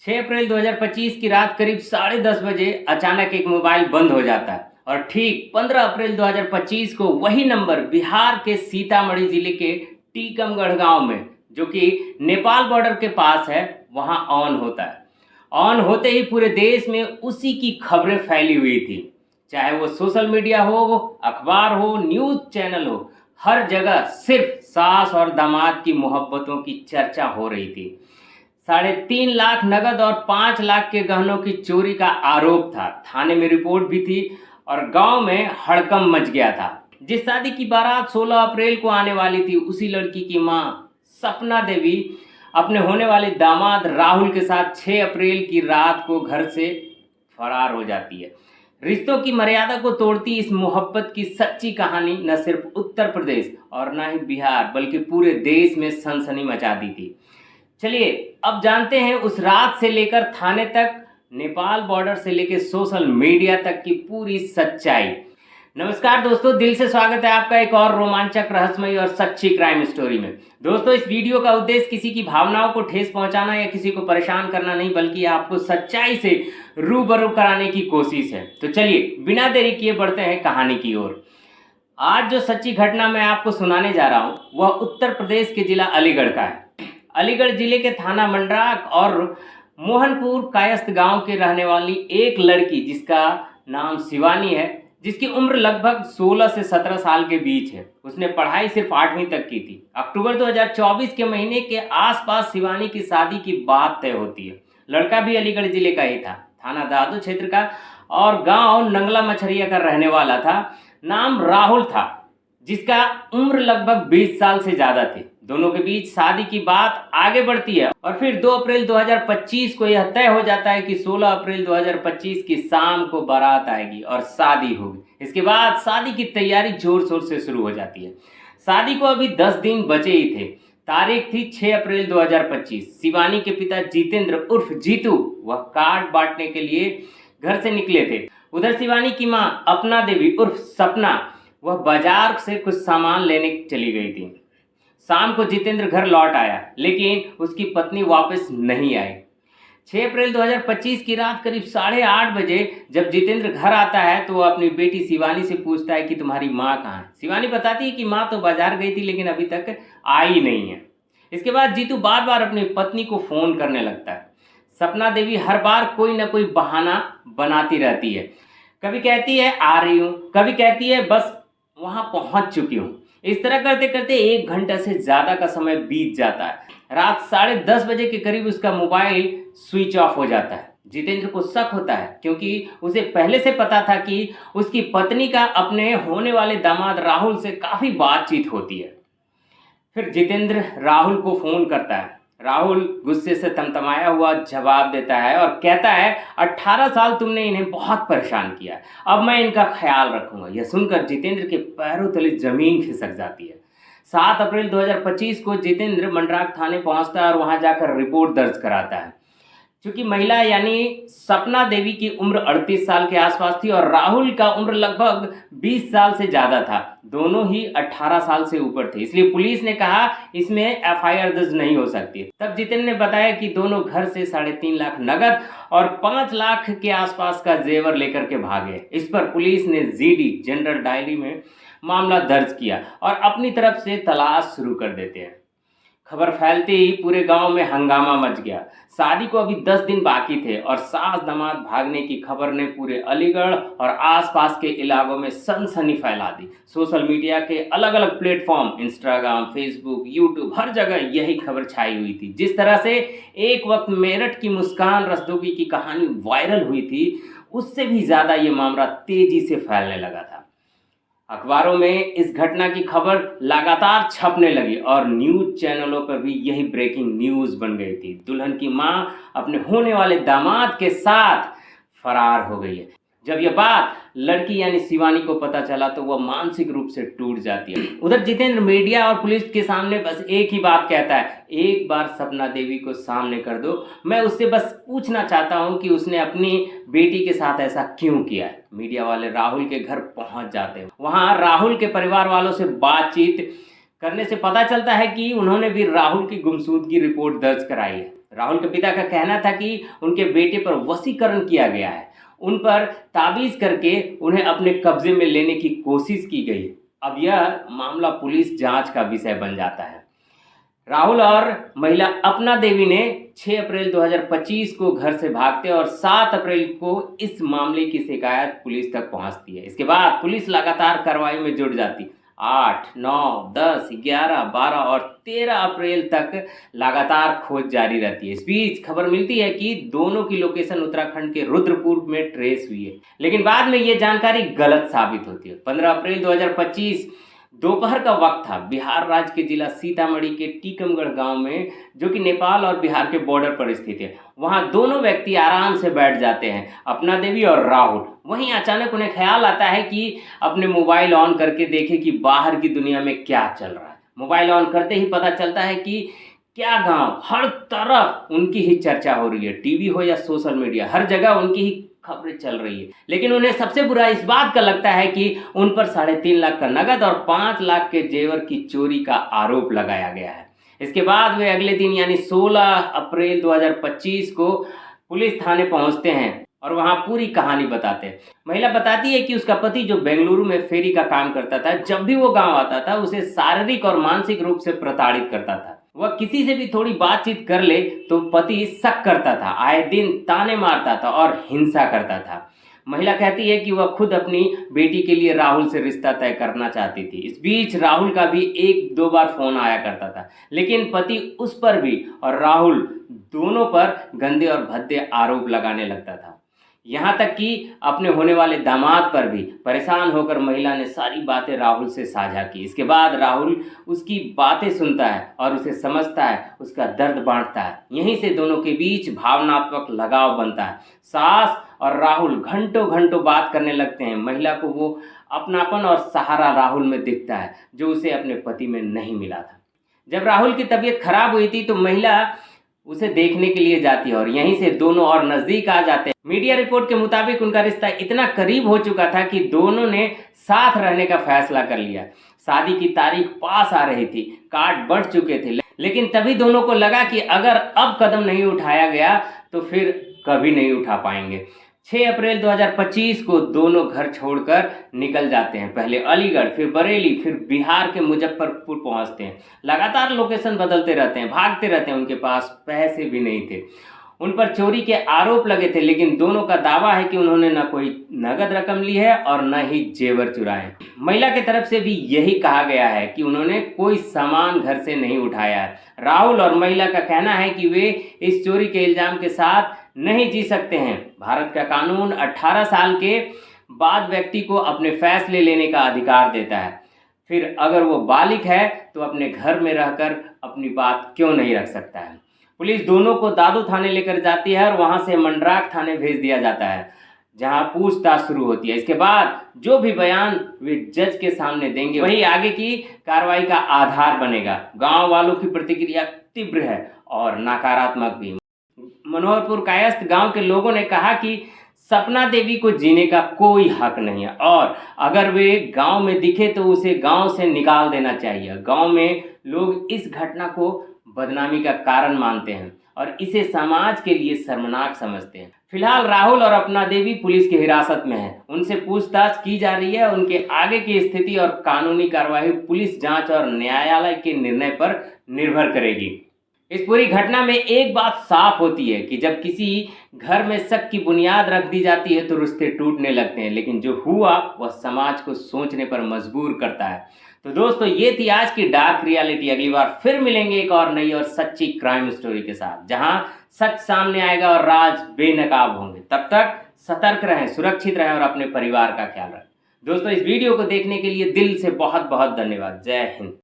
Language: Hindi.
6 अप्रैल 2025 की रात करीब 10:30 बजे अचानक एक मोबाइल बंद हो जाता है और ठीक 15 अप्रैल 2025 को वही नंबर बिहार के सीतामढ़ी जिले के टीकमगढ़ गांव में, जो कि नेपाल बॉर्डर के पास है, वहां ऑन होता है। ऑन होते ही पूरे देश में उसी की खबरें फैली हुई थी। चाहे वो सोशल मीडिया हो, अखबार हो, न्यूज़ चैनल हो, हर जगह सिर्फ सास और दामाद की मोहब्बतों की चर्चा हो रही थी। 3.5 लाख नगद और 5 लाख के गहनों की चोरी का आरोप था। थाने में रिपोर्ट भी थी और गांव में हड़कंप मच गया था। जिस शादी की बारात 16 अप्रैल को आने वाली थी, उसी लड़की की मां सपना देवी अपने होने वाले दामाद राहुल के साथ 6 अप्रैल की रात को घर से फरार हो जाती है। रिश्तों की मर्यादा को तोड़ती इस मोहब्बत की सच्ची कहानी न सिर्फ उत्तर प्रदेश और न ही बिहार बल्कि पूरे देश में सनसनी मचा दी थी। चलिए अब जानते हैं उस रात से लेकर थाने तक, नेपाल बॉर्डर से लेकर सोशल मीडिया तक की पूरी सच्चाई। नमस्कार दोस्तों, दिल से स्वागत है आपका एक और रोमांचक, रहस्यमयी और सच्ची क्राइम स्टोरी में। दोस्तों, इस वीडियो का उद्देश्य किसी की भावनाओं को ठेस पहुंचाना या किसी को परेशान करना नहीं, बल्कि आपको सच्चाई से रूबरू कराने की कोशिश है। तो चलिए बिना देरी किए बढ़ते हैं कहानी की ओर। आज जो सच्ची घटना मैं आपको सुनाने जा रहा हूँ वह उत्तर प्रदेश के जिला अलीगढ़ का है। अलीगढ़ जिले के थाना मंडराक और मोहनपुर कायस्थ गांव के रहने वाली एक लड़की जिसका नाम शिवानी है, जिसकी उम्र लगभग 16 से 17 साल के बीच है। उसने पढ़ाई सिर्फ 8वीं तक की थी। अक्टूबर 2024 के महीने के आसपास शिवानी की शादी की बात तय होती है। लड़का भी अलीगढ़ जिले का ही था, थाना दादू क्षेत्र का, और गांव नंगला मछरिया का रहने वाला था। नाम राहुल था, जिसका उम्र लगभग 20 साल से ज़्यादा थी। दोनों के बीच शादी की बात आगे बढ़ती है और फिर 2 अप्रैल 2025 को यह तय हो जाता है कि 16 अप्रैल 2025 की शाम को बारात आएगी और शादी होगी। इसके बाद शादी की तैयारी जोर शोर से शुरू हो जाती है। शादी को अभी 10 दिन बचे ही थे। तारीख थी 6 अप्रैल 2025। शिवानी के पिता जितेंद्र उर्फ जीतू वह कार्ड बांटने के लिए घर से निकले थे। उधर शिवानी की मां अपना देवी उर्फ सपना वह बाजार से कुछ सामान लेने चली गई थी। शाम को जितेंद्र घर लौट आया, लेकिन उसकी पत्नी वापस नहीं आई। 6 अप्रैल 2025 की रात करीब 8:30 बजे जब जितेंद्र घर आता है तो वह अपनी बेटी शिवानी से पूछता है कि तुम्हारी माँ कहाँ है। शिवानी बताती है कि माँ तो बाजार गई थी लेकिन अभी तक आई नहीं है। इसके बाद जीतू बार बार अपनी पत्नी को फ़ोन करने लगता है। सपना देवी हर बार कोई ना कोई बहाना बनाती रहती है। कभी कहती है आ रही हूँ, कभी कहती है बस वहाँ पहुँच चुकी हूँ। इस तरह करते करते 1 घंटा से ज़्यादा का समय बीत जाता है। रात 10:30 बजे के करीब उसका मोबाइल स्विच ऑफ हो जाता है। जितेंद्र को शक होता है क्योंकि उसे पहले से पता था कि उसकी पत्नी का अपने होने वाले दामाद राहुल से काफ़ी बातचीत होती है। फिर जितेंद्र राहुल को फ़ोन करता है। राहुल गुस्से से तमतमाया हुआ जवाब देता है और कहता है 18 साल तुमने इन्हें बहुत परेशान किया, अब मैं इनका ख्याल रखूंगा। यह सुनकर जितेंद्र के पैरों तले जमीन खिसक जाती है। 7 अप्रैल 2025 को जितेंद्र मंडराक थाने पहुंचता है और वहां जाकर रिपोर्ट दर्ज कराता है। चूंकि महिला यानी सपना देवी की उम्र 38 साल के आसपास थी और राहुल का उम्र लगभग 20 साल से ज़्यादा था, दोनों ही 18 साल से ऊपर थे, इसलिए पुलिस ने कहा इसमें एफआईआर दर्ज नहीं हो सकती। तब जितेंद्र ने बताया कि दोनों घर से 3.5 लाख नगद और 5 लाख के आसपास का जेवर लेकर के भागे। इस पर पुलिस ने जीडी जनरल डायरी में मामला दर्ज किया और अपनी तरफ से तलाश शुरू कर देते हैं। खबर फैलते ही पूरे गांव में हंगामा मच गया। शादी को अभी 10 दिन बाकी थे और सास दामाद भागने की खबर ने पूरे अलीगढ़ और आसपास के इलाकों में सनसनी फैला दी। सोशल मीडिया के अलग अलग प्लेटफॉर्म, इंस्टाग्राम, फेसबुक, यूट्यूब, हर जगह यही खबर छाई हुई थी। जिस तरह से एक वक्त मेरठ की मुस्कान रस्तोगी की कहानी वायरल हुई थी, उससे भी ज़्यादा ये मामला तेजी से फैलने लगा था। अखबारों में इस घटना की खबर लगातार छपने लगी और न्यूज़ चैनलों पर भी यही ब्रेकिंग न्यूज़ बन गई थी। दुल्हन की मां अपने होने वाले दामाद के साथ फरार हो गई है। जब यह बात लड़की यानी शिवानी को पता चला तो वह मानसिक रूप से टूट जाती है। उधर जितेंद्र मीडिया और पुलिस के सामने बस एक ही बात कहता है, एक बार सपना देवी को सामने कर दो, मैं उससे बस पूछना चाहता हूं कि उसने अपनी बेटी के साथ ऐसा क्यों किया है। मीडिया वाले राहुल के घर पहुंच जाते हैं। वहां राहुल के परिवार वालों से बातचीत करने से पता चलता है कि उन्होंने भी राहुल की गुमशुदगी रिपोर्ट दर्ज कराई है। राहुल के पिता का कहना था कि उनके बेटे पर वशीकरण किया गया है, उन पर ताबीज करके उन्हें अपने कब्जे में लेने की कोशिश की गई। अब यह मामला पुलिस जांच का विषय बन जाता है। राहुल और महिला अपना देवी ने 6 अप्रैल 2025 को घर से भागते और 7 अप्रैल को इस मामले की शिकायत पुलिस तक पहुंचती है। इसके बाद पुलिस लगातार कार्रवाई में जुट जाती। 8, 9, 10, 11, 12 और 13 अप्रैल तक लगातार खोज जारी रहती है। इस बीच खबर मिलती है कि दोनों की लोकेशन उत्तराखंड के रुद्रपुर में ट्रेस हुई है, लेकिन बाद में ये जानकारी गलत साबित होती है। 15 अप्रैल 2025 दोपहर का वक्त था। बिहार राज्य के जिला सीतामढ़ी के टीकमगढ़ गांव में, जो कि नेपाल और बिहार के बॉर्डर पर स्थित है, वहां दोनों व्यक्ति आराम से बैठ जाते हैं, अपना देवी और राहुल। वहीं अचानक उन्हें ख्याल आता है कि अपने मोबाइल ऑन करके देखें कि बाहर की दुनिया में क्या चल रहा है। मोबाइल ऑन करते ही पता चलता है कि क्या गांव, हर तरफ उनकी ही चर्चा हो रही है। टीवी हो या सोशल मीडिया, हर जगह उनकी ही खबरें चल रही है। लेकिन उन्हें सबसे बुरा इस बात का लगता है कि उन पर 3.5 लाख का नगद और 5 लाख के जेवर की चोरी का आरोप लगाया गया है। इसके बाद वे अगले दिन यानी 16 अप्रैल 2025 को पुलिस थाने पहुंचते हैं और वहां पूरी कहानी बताते हैं। महिला बताती है कि उसका पति, जो बेंगलुरु में फेरी का काम करता था, जब भी वो गांव आता था उसे शारीरिक और मानसिक रूप से प्रताड़ित करता था। वह किसी से भी थोड़ी बातचीत कर ले तो पति शक करता था, आए दिन ताने मारता था और हिंसा करता था। महिला कहती है कि वह खुद अपनी बेटी के लिए राहुल से रिश्ता तय करना चाहती थी। इस बीच राहुल का भी 1-2 बार फोन आया करता था, लेकिन पति उस पर भी और राहुल दोनों पर गंदे और भद्दे आरोप लगाने लगता था। यहाँ तक कि अपने होने वाले दामाद पर भी। परेशान होकर महिला ने सारी बातें राहुल से साझा की। इसके बाद राहुल उसकी बातें सुनता है और उसे समझता है, उसका दर्द बांटता है। यहीं से दोनों के बीच भावनात्मक लगाव बनता है। सास और राहुल घंटों घंटों बात करने लगते हैं। महिला को वो अपनापन और सहारा राहुल में दिखता है, जो उसे अपने पति में नहीं मिला था। जब राहुल की तबीयत खराब हुई थी तो महिला उसे देखने के लिए जाती है और यहीं से दोनों और नजदीक आ जाते हैं। मीडिया रिपोर्ट के मुताबिक उनका रिश्ता इतना करीब हो चुका था कि दोनों ने साथ रहने का फैसला कर लिया। शादी की तारीख पास आ रही थी, कार्ड बढ़ चुके थे, लेकिन तभी दोनों को लगा कि अगर अब कदम नहीं उठाया गया तो फिर कभी नहीं उठा पाएंगे। 6 अप्रैल 2025 को दोनों घर छोड़कर निकल जाते हैं। पहले अलीगढ़, फिर बरेली, फिर बिहार के मुजफ्फरपुर पहुंचते हैं। लगातार लोकेशन बदलते रहते हैं, भागते रहते हैं। उनके पास पैसे भी नहीं थे, उन पर चोरी के आरोप लगे थे, लेकिन दोनों का दावा है कि उन्होंने न कोई नगद रकम ली है और न ही जेवर चुराए। महिला की तरफ से भी यही कहा गया है कि उन्होंने कोई सामान घर से नहीं उठाया है। राहुल और महिला का कहना है कि वे इस चोरी के इल्जाम के साथ नहीं जी सकते हैं। भारत का कानून 18 साल के बाद व्यक्ति को अपने फैसले लेने का अधिकार देता है। फिर अगर वो बालिग है तो अपने घर में रहकर अपनी बात क्यों नहीं रख सकता है। पुलिस दोनों को दादू थाने लेकर जाती है और वहां से मंडराक थाने भेज दिया जाता है, जहां पूछताछ शुरू होती है। इसके बाद जो भी बयान वे जज के सामने देंगे वही आगे की कार्रवाई का आधार बनेगा। गांव वालों की प्रतिक्रिया तीव्र है और नकारात्मक भी। मनोहरपुर कायस्थ गांव के लोगों ने कहा कि सपना देवी को जीने का कोई हक नहीं है और अगर वे गांव में दिखे तो उसे गांव से निकाल देना चाहिए। गांव में लोग इस घटना को बदनामी का कारण मानते हैं और इसे समाज के लिए शर्मनाक समझते हैं। फिलहाल राहुल और अपना देवी पुलिस की हिरासत में हैं। उनसे पूछताछ की जा रही है। उनके आगे की स्थिति और कानूनी कार्रवाई पुलिस जांच और न्यायालय के निर्णय पर निर्भर करेगी। इस पूरी घटना में एक बात साफ होती है कि जब किसी घर में शक की बुनियाद रख दी जाती है तो रिश्ते टूटने लगते हैं, लेकिन जो हुआ वह समाज को सोचने पर मजबूर करता है। तो दोस्तों, ये थी आज की डार्क रियलिटी। अगली बार फिर मिलेंगे एक और नई और सच्ची क्राइम स्टोरी के साथ, जहां सच सामने आएगा और राज बेनकाब होंगे। तब तक सतर्क रहें, सुरक्षित रहें और अपने परिवार का ख्याल रखें। दोस्तों, इस वीडियो को देखने के लिए दिल से बहुत बहुत धन्यवाद। जय हिंद।